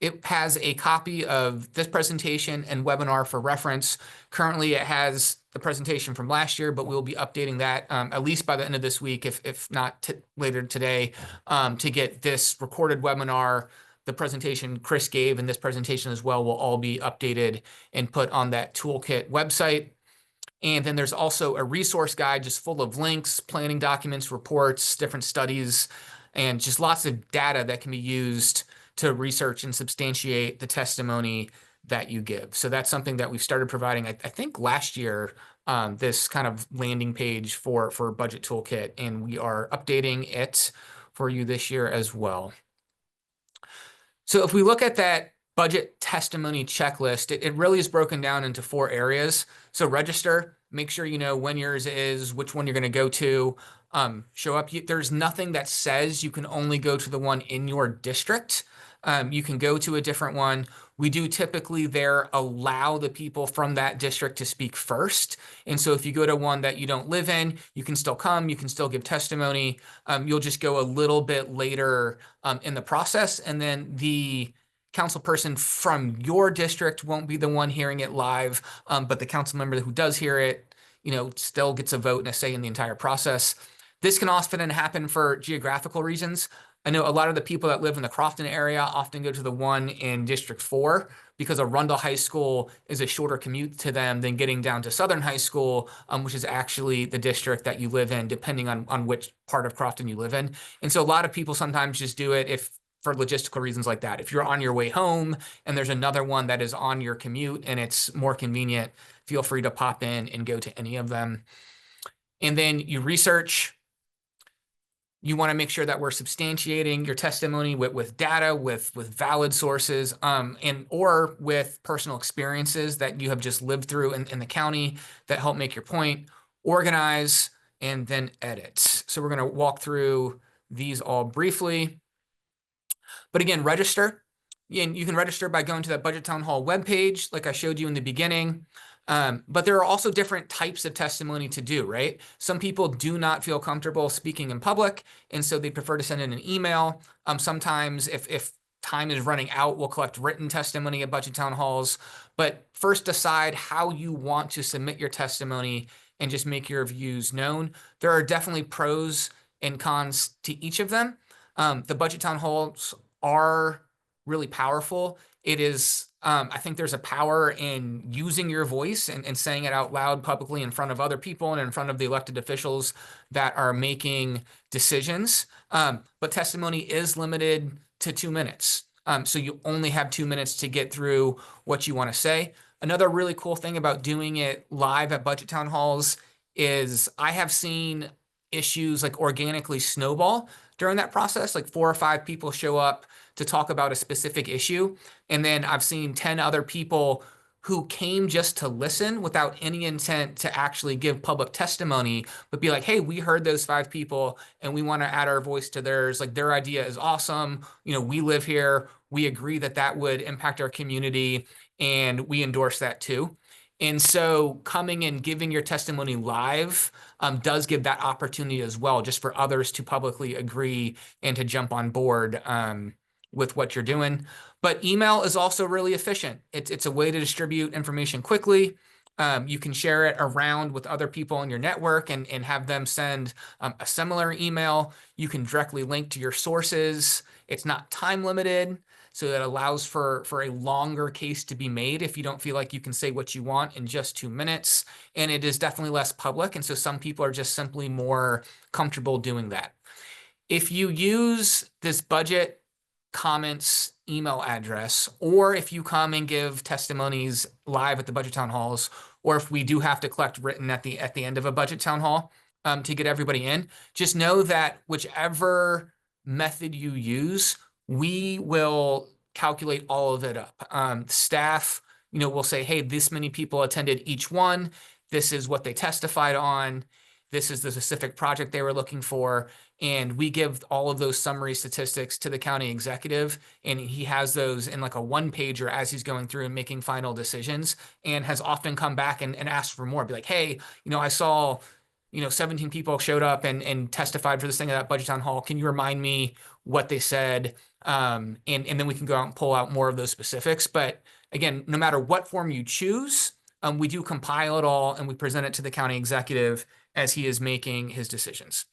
It has a copy of this presentation and webinar for reference. Currently, it has the presentation from last year, but we'll be updating that at least by the end of this week, if not later today, to get this recorded webinar, the presentation Chris gave, and this presentation as well will all be updated and put on that toolkit website. And then there's also a resource guide just full of links, planning documents, reports, different studies, and just lots of data that can be used to research and substantiate the testimony that you give. So that's something that we've started providing, I think last year, this kind of landing page for Budget Toolkit, and we are updating it for you this year as well. So if we look at that budget testimony checklist, it really is broken down into 4 areas. So register, make sure you know when yours is, which one you're going to go to. Show up. There's nothing that says you can only go to the one in your district. You can go to a different one. We do typically there allow the people from that district to speak first. And so if you go to one that you don't live in, you can still come, you can still give testimony. You'll just go a little bit later in the process. And then the council person from your district won't be the one hearing it live, but the council member who does hear it, still gets a vote and a say in the entire process. This can often happen for geographical reasons. I know a lot of the people that live in the Crofton area often go to the one in District 4 because Arundel High School is a shorter commute to them than getting down to Southern High School, which is actually the district that you live in, depending on which part of Crofton you live in. And so a lot of people sometimes just do it for logistical reasons like that. If you're on your way home and there's another one that is on your commute and it's more convenient, feel free to pop in and go to any of them. And then you research. You want to make sure that we're substantiating your testimony with data, with valid sources, or with personal experiences that you have just lived through in the county that help make your point. Organize, and then edit. So we're going to walk through these all briefly. But again, register. And you can register by going to that Budget Town Hall webpage, like I showed you in the beginning. But there are also different types of testimony to do, right? Some people do not feel comfortable speaking in public, and so they prefer to send in an email. Sometimes if time is running out, we'll collect written testimony at Budget Town Halls. But first decide how you want to submit your testimony and just make your views known. There are definitely pros and cons to each of them. The Budget Town Halls are really powerful. It is, I think there's a power in using your voice and saying it out loud publicly in front of other people and in front of the elected officials that are making decisions. But testimony is limited to 2 minutes. So you only have 2 minutes to get through what you want to say. Another really cool thing about doing it live at Budget Town Halls is I have seen issues like organically snowball during that process. Like 4 or 5 people show up to talk about a specific issue. And then I've seen 10 other people who came just to listen without any intent to actually give public testimony, but be like, hey, we heard those 5 people and we want to add our voice to theirs. Like, their idea is awesome. We live here. We agree that that would impact our community, and we endorse that too. And so coming and giving your testimony live does give that opportunity as well, just for others to publicly agree and to jump on board with what you're doing. But email is also really efficient. It's a way to distribute information quickly. You can share it around with other people in your network and have them send a similar email. You can directly link to your sources. It's not time limited, so that allows for a longer case to be made if you don't feel like you can say what you want in just 2 minutes. And it is definitely less public, and so some people are just simply more comfortable doing that. If you use this budget comments email address, or if you come and give testimonies live at the budget town halls, or if we do have to collect written at the end of a budget town hall to get everybody in, just know that whichever method you use, we will calculate all of it up. Staff, will say, hey, this many people attended each one. This is what they testified on. This is the specific project they were looking for. And we give all of those summary statistics to the county executive, and he has those in like a 1-pager as he's going through and making final decisions, and has often come back and asked for more. Be like, hey, I saw, 17 people showed up and testified for this thing at that budget town hall. Can you remind me what they said? And then we can go out and pull out more of those specifics. But again, no matter what form you choose, we do compile it all and we present it to the county executive as he is making his decisions.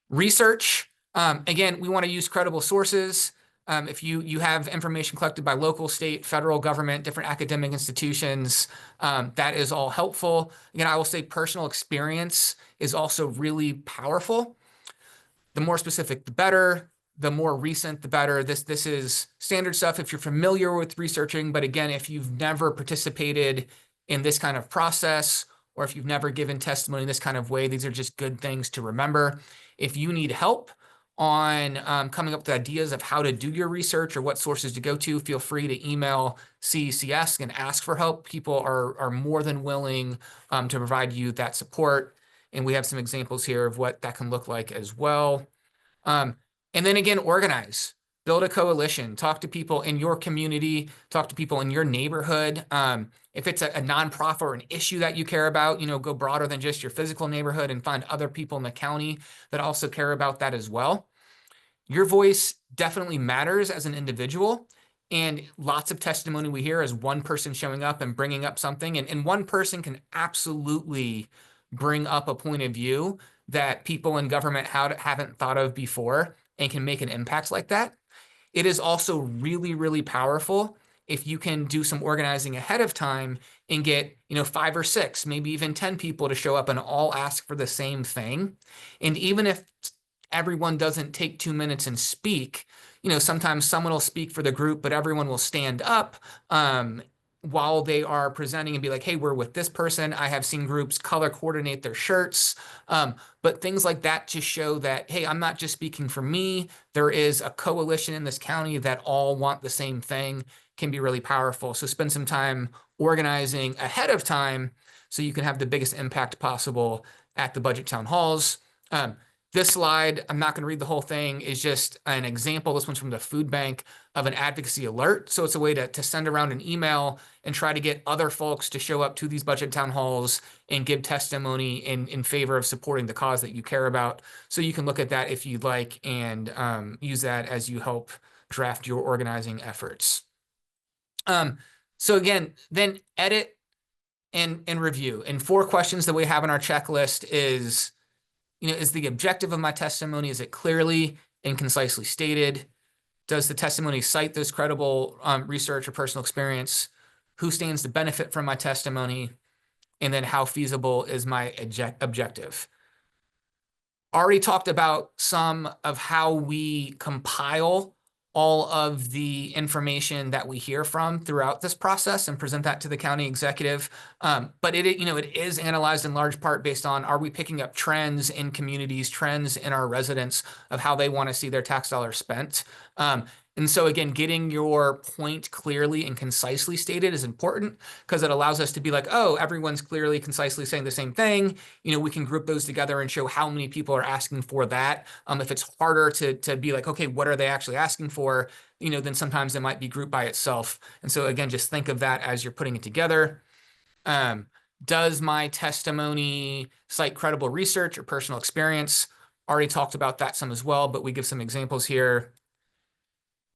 Research, again, we want to use credible sources. If you have information collected by local, state, federal government, different academic institutions, that is all helpful. Again, I will say personal experience is also really powerful. The more specific, the better. The more recent, the better. This is standard stuff if you're familiar with researching, but again, if you've never participated in this kind of process, or if you've never given testimony in this kind of way, these are just good things to remember. If you need help on coming up with ideas of how to do your research or what sources to go to, feel free to email CECS and ask for help. People are more than willing to provide you that support. And we have some examples here of what that can look like as well. And then again, organize. Build a coalition, talk to people in your community, talk to people in your neighborhood. If it's a nonprofit or an issue that you care about, go broader than just your physical neighborhood and find other people in the county that also care about that as well. Your voice definitely matters as an individual, and lots of testimony we hear is one person showing up and bringing up something, and one person can absolutely bring up a point of view that people in government haven't thought of before and can make an impact like that. It is also really, really powerful if you can do some organizing ahead of time and get, 5 or 6, maybe even 10 people to show up and all ask for the same thing. And even if everyone doesn't take 2 minutes and speak, sometimes someone will speak for the group, but everyone will stand up while they are presenting and be like, hey, we're with this person. I have seen groups color coordinate their shirts. But things like that to show that, hey, I'm not just speaking for me. There is a coalition in this county that all want the same thing, can be really powerful. So spend some time organizing ahead of time so you can have the biggest impact possible at the budget town halls. This slide, I'm not going to read the whole thing, is just an example. This one's from the food bank of an advocacy alert. So it's a way to send around an email and try to get other folks to show up to these budget town halls and give testimony in favor of supporting the cause that you care about. So you can look at that if you'd like and use that as you help draft your organizing efforts. So again, then edit and review. And 4 questions that we have on our checklist is, is the objective of my testimony, is it clearly and concisely stated? Does the testimony cite those credible research or personal experience? Who stands to benefit from my testimony? And then how feasible is my objective? Already talked about some of how we compile all of the information that we hear from throughout this process and present that to the county executive. But it is analyzed in large part based on, are we picking up trends in communities, trends in our residents of how they want to see their tax dollars spent? And so again, getting your point clearly and concisely stated is important because it allows us to be like, oh, everyone's clearly, concisely saying the same thing. We can group those together and show how many people are asking for that. If it's harder to be like, okay, what are they actually asking for? Then sometimes it might be grouped by itself. And so again, just think of that as you're putting it together. Does my testimony cite credible research or personal experience? Already talked about that some as well, but we give some examples here.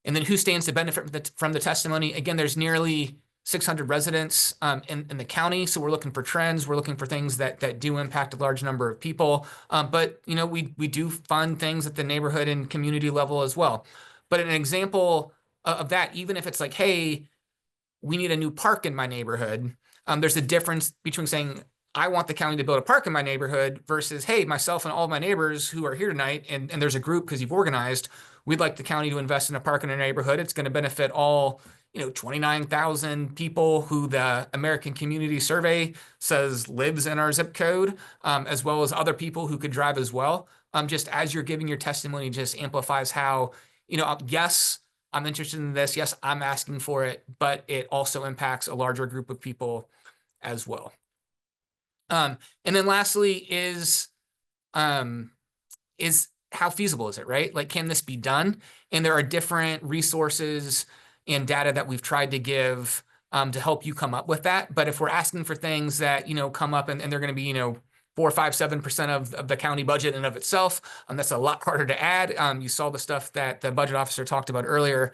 And then who stands to benefit from the testimony? Again, there's nearly 600 residents in the county. So we're looking for trends. We're looking for things that do impact a large number of people. But we do fund things at the neighborhood and community level as well. But an example of that, even if it's like, hey, we need a new park in my neighborhood, there's a difference between saying, I want the county to build a park in my neighborhood versus, hey, myself and all of my neighbors who are here tonight, and there's a group because you've organized, we'd like the county to invest in a park in our neighborhood. It's going to benefit all, 29,000 people who the American Community Survey says lives in our zip code, as well as other people who could drive as well. Just as you're giving your testimony, just amplifies how, yes, I'm interested in this. Yes, I'm asking for it, but it also impacts a larger group of people as well. And then lastly is how feasible is it, right? Like, can this be done? And there are different resources and data that we've tried to give to help you come up with that. But if we're asking for things that, come up and they're going to be, 4, 5, 7% of the county budget in and of itself, that's a lot harder to add. You saw the stuff that the budget officer talked about earlier.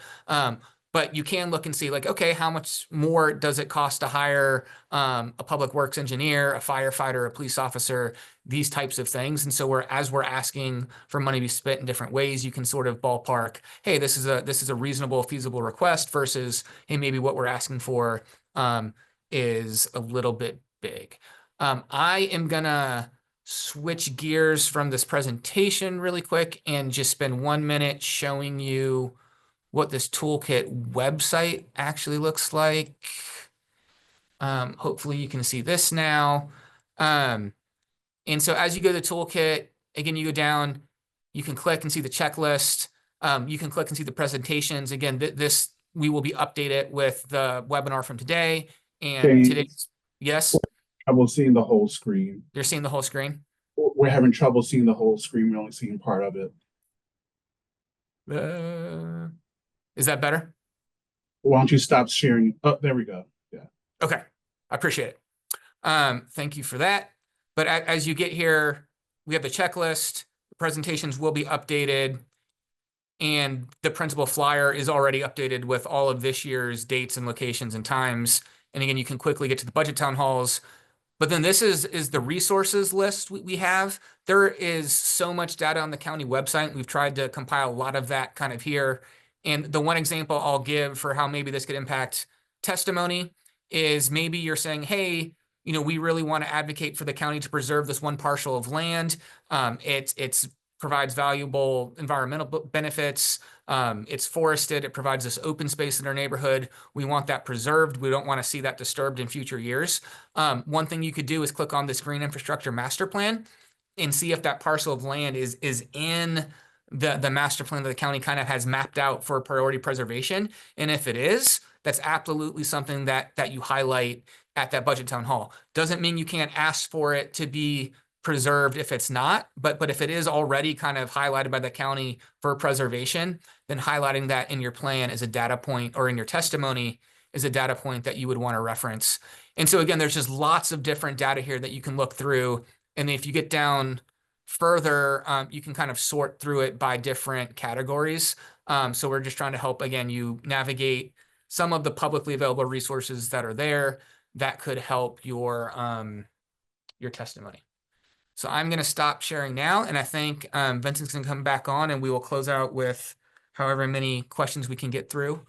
But you can look and see like, okay, how much more does it cost to hire a public works engineer, a firefighter, a police officer, these types of things. And so as we're asking for money to be spent in different ways, you can sort of ballpark, hey, this is a reasonable, feasible request versus, hey, maybe what we're asking for is a little bit big. I am gonna switch gears from this presentation really quick and just spend 1 minute showing you what this toolkit website actually looks like. Hopefully you can see this now. And so as you go to the toolkit, again, you go down, you can click and see the checklist. You can click and see the presentations. Again, this we will be updated with the webinar from today. And today's, yes? Trouble seeing the whole screen. You're seeing the whole screen? We're having trouble seeing the whole screen. We're only seeing part of it. Is that better? Why don't you stop sharing? Oh, there we go. Yeah. Okay. I appreciate it. Thank you for that. But as you get here, we have the checklist. The presentations will be updated. And the principal flyer is already updated with all of this year's dates and locations and times. And again, you can quickly get to the budget town halls. But then this is the resources list we have. There is so much data on the county website. We've tried to compile a lot of that kind of here. And the one example I'll give for how maybe this could impact testimony is maybe you're saying, hey, we really want to advocate for the county to preserve this one parcel of land. It's provides valuable environmental benefits. It's forested. It provides this open space in our neighborhood. We want that preserved. We don't want to see that disturbed in future years. One thing you could do is click on this green infrastructure master plan and see if that parcel of land is in the master plan that the county kind of has mapped out for priority preservation. And if it is, that's absolutely something that you highlight at that budget town hall. Doesn't mean you can't ask for it to be preserved if it's not, but if it is already kind of highlighted by the county for preservation, then highlighting that in your plan as a data point or in your testimony is a data point that you would want to reference. And so again, there's just lots of different data here that you can look through. And if you get down further, you can kind of sort through it by different categories. So we're just trying to help, again, you navigate some of the publicly available resources that are there that could help your testimony. So I'm going to stop sharing now, and I think Vincent's going to come back on, and we will close out with however many questions we can get through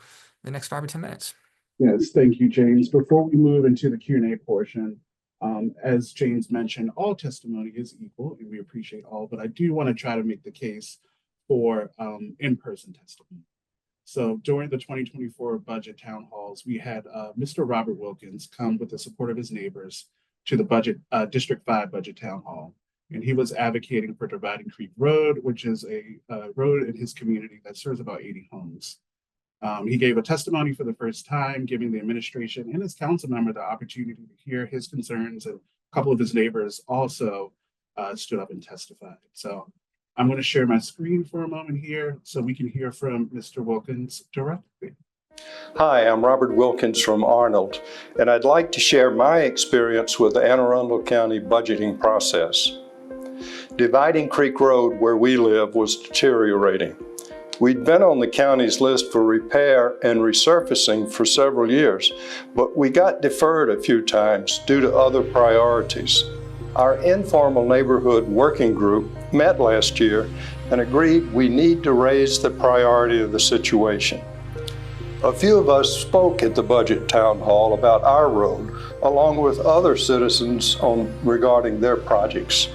the next 5 or 10 minutes. Yes, thank you, James. Before we move into the Q&A portion, as James mentioned, all testimony is equal, and we appreciate all, but I do want to try to make the case for in-person testimony. So during the 2024 budget town halls, we had Mr. Robert Wilkins come with the support of his neighbors to the District 5 budget town hall. And he was advocating for Dividing Creek Road, which is a road in his community that serves about 80 homes. He gave a testimony for the first time, giving the administration and his council member the opportunity to hear his concerns, and a couple of his neighbors also stood up and testified. So I'm going to share my screen for a moment here so we can hear from Mr. Wilkins directly. Hi, I'm Robert Wilkins from Arundel, and I'd like to share my experience with the Arundel County budgeting process. Dividing Creek Road, where we live, was deteriorating. We'd been on the county's list for repair and resurfacing for several years, but we got deferred a few times due to other priorities. Our informal neighborhood working group met last year and agreed we need to raise the priority of the situation. A few of us spoke at the Budget Town Hall about our road, along with other citizens regarding their projects.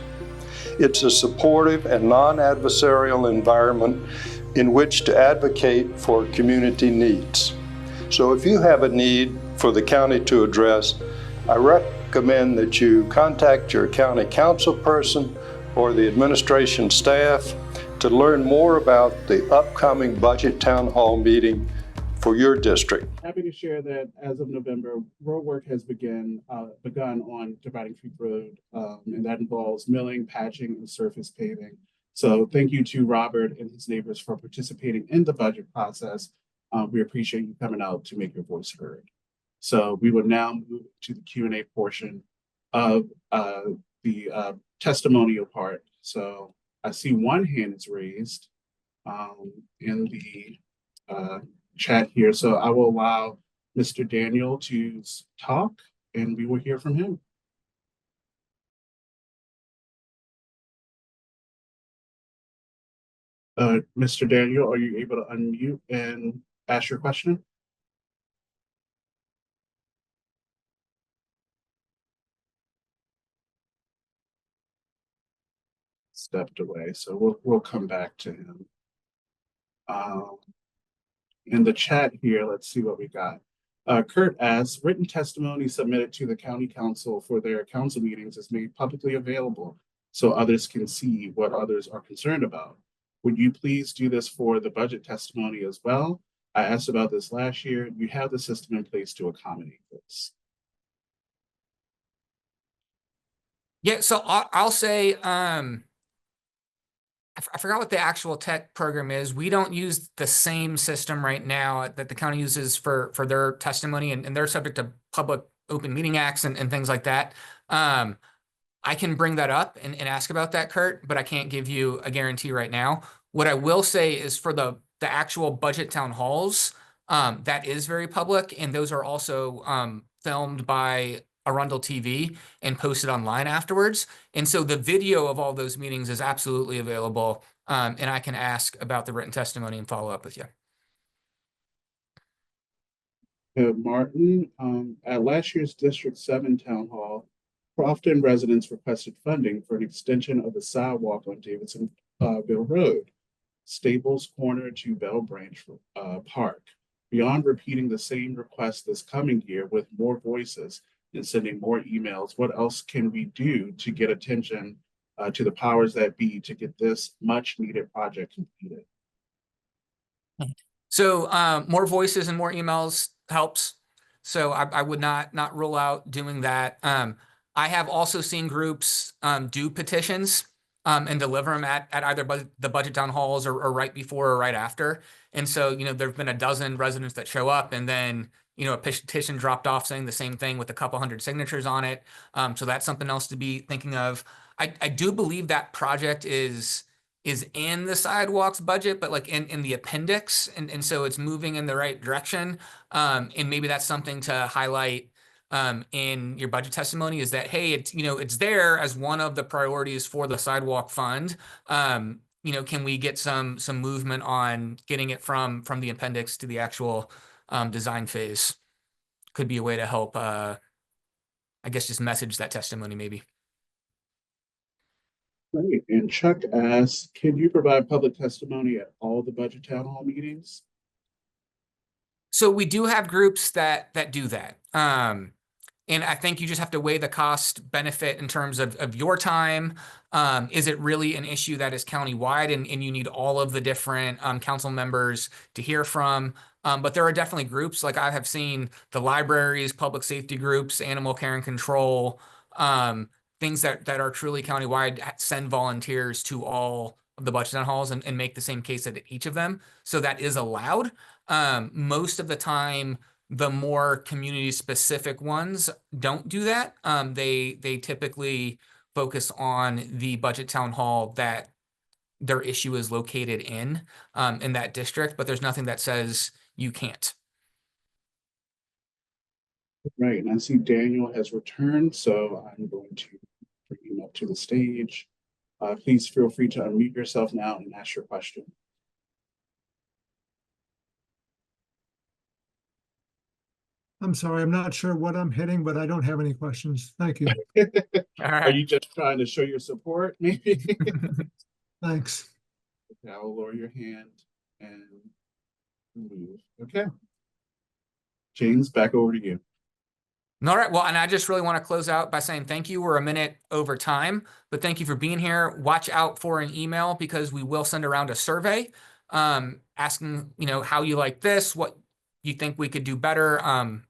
It's a supportive and non-adversarial environment in which to advocate for community needs. So if you have a need for the county to address, I recommend that you contact your county council person or the administration staff to learn more about the upcoming Budget Town Hall meeting for your district. Happy to share that as of November, road work has begun on Dividing Creek Road, and that involves milling, patching, and surface paving. So thank you to Robert and his neighbors for participating in the budget process. We appreciate you coming out to make your voice heard. So we will now move to the Q&A portion of the testimonial part. So I see one hand is raised in the chat here. So I will allow Mr. Daniel to talk and we will hear from him. Mr. Daniel, are you able to unmute and ask your question? Stepped away, so we'll come back to him. In the chat here, let's see what we got. Kurt asks, written testimony submitted to the county council for their council meetings is made publicly available so others can see what others are concerned about. Would you please do this for the budget testimony as well? I asked about this last year. You have the system in place to accommodate this. Yeah, so I'll say, I forgot what the actual tech program is. We don't use the same system right now that the county uses for their testimony, and they're subject to public open meeting acts and things like that. I can bring that up and ask about that, Kurt, but I can't give you a guarantee right now. What I will say is for the actual budget town halls, that is very public, and those are also filmed by Arundel TV and posted online afterwards. And so the video of all those meetings is absolutely available, and I can ask about the written testimony and follow up with you. Martin, at last year's District 7 Town Hall, Crofton residents requested funding for an extension of the sidewalk on Davidsonville Road, Staples Corner to Bell Branch Park. Beyond repeating the same request this coming year with more voices and sending more emails, what else can we do to get attention to the powers that be to get this much needed project completed? So more voices and more emails helps. So I would not rule out doing that. I have also seen groups do petitions and deliver them at either the budget town halls or right before or right after. And so, there've been a dozen residents that show up, and then, a petition dropped off saying the same thing with a couple hundred signatures on it. So that's something else to be thinking of. I do believe that project is in the sidewalks budget, but like in the appendix. And so it's moving in the right direction. And maybe that's something to highlight in your budget testimony, is that, hey, it's there as one of the priorities for the sidewalk fund. Can we get some movement on getting it from the appendix to the actual design phase? Could be a way to help, I guess, just message that testimony maybe. Great. And Chuck asks, can you provide public testimony at all the budget town hall meetings? So we do have groups that do that. And I think you just have to weigh the cost benefit in terms of your time. Is it really an issue that is countywide and you need all of the different council members to hear from? But there are definitely groups, like I have seen the libraries, public safety groups, animal care and control, things that are truly countywide send volunteers to all of the budget town halls and make the same case at each of them. So that is allowed. Most of the time, the more community specific ones don't do that. They typically focus on the budget town hall that their issue is located in that district, but there's nothing that says you can't. Right, and I see Daniel has returned, so I'm going to bring him up to the stage. Please feel free to unmute yourself now and ask your question. I'm sorry, I'm not sure what I'm hitting, but I don't have any questions. Thank you. All Are right. you just trying to show your support, maybe? Thanks. Okay, I will lower your hand and move. Okay. James, back over to you. All right. Well, and I just really want to close out by saying thank you. We're a minute over time, but thank you for being here. Watch out for an email because we will send around a survey asking, how you like this, what you think we could do better,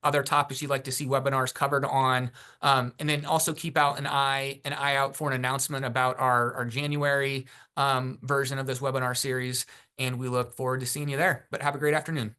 other topics you'd like to see webinars covered on, and then also keep out an eye out for an announcement about our January version of this webinar series. And we look forward to seeing you there. But have a great afternoon.